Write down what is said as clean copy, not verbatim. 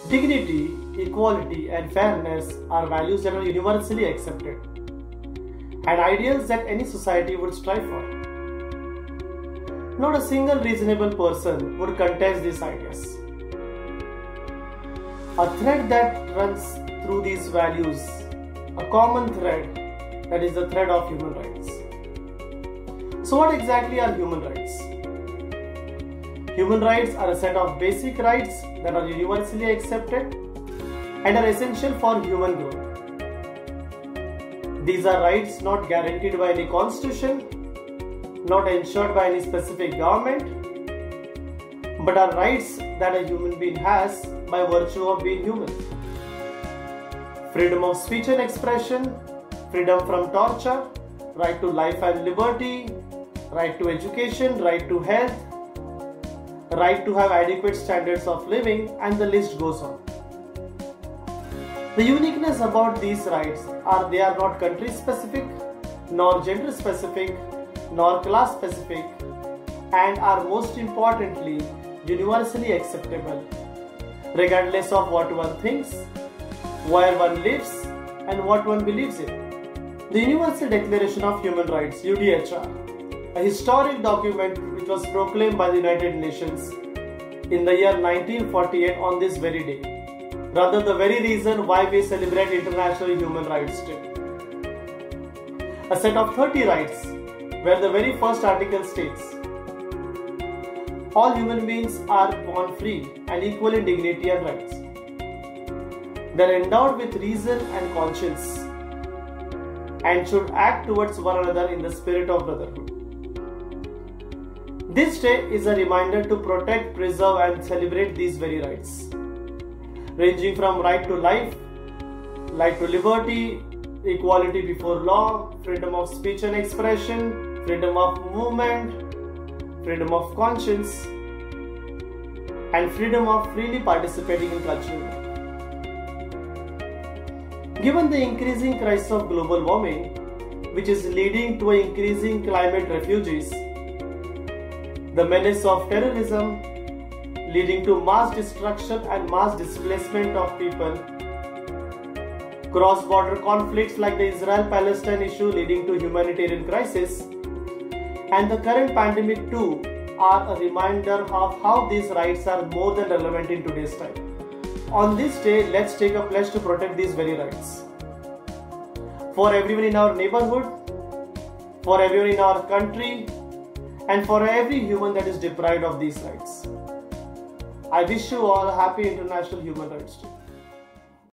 Dignity, equality, and fairness are values that are universally accepted and ideals that any society would strive for. Not a single reasonable person would contest these ideas. A thread that runs through these values, a common thread, that is the thread of human rights. So what exactly are human rights? Human rights are a set of basic rights that are universally accepted and are essential for human growth. These are rights not guaranteed by any constitution, not ensured by any specific government, but are rights that a human being has by virtue of being human. Freedom of speech and expression, freedom from torture, right to life and liberty, right to education, right to health, right to have adequate standards of living, and the list goes on. The uniqueness about these rights are they are not country specific, nor gender specific, nor class specific, and are most importantly universally acceptable, regardless of what one thinks, where one lives, and what one believes in. The Universal Declaration of Human Rights, UDHR, a historic document which was proclaimed by the United Nations in the year 1948 on this very day. Rather, the very reason why we celebrate International Human Rights Day. A set of 30 rights, where the very first article states, all human beings are born free and equal in dignity and rights. They are endowed with reason and conscience and should act towards one another in the spirit of brotherhood. This day is a reminder to protect, preserve, and celebrate these very rights, ranging from right to life, right to liberty, equality before law, freedom of speech and expression, freedom of movement, freedom of conscience, and freedom of freely participating in cultural life. Given the increasing crisis of global warming, which is leading to increasing climate refugees, the menace of terrorism leading to mass destruction and mass displacement of people, cross-border conflicts like the Israel-Palestine issue leading to humanitarian crisis, and the current pandemic too are a reminder of how these rights are more than relevant in today's time. On this day, let's take a pledge to protect these very rights. For everyone in our neighborhood, for everyone in our country, and for every human that is deprived of these rights. I wish you all a happy International Human Rights Day.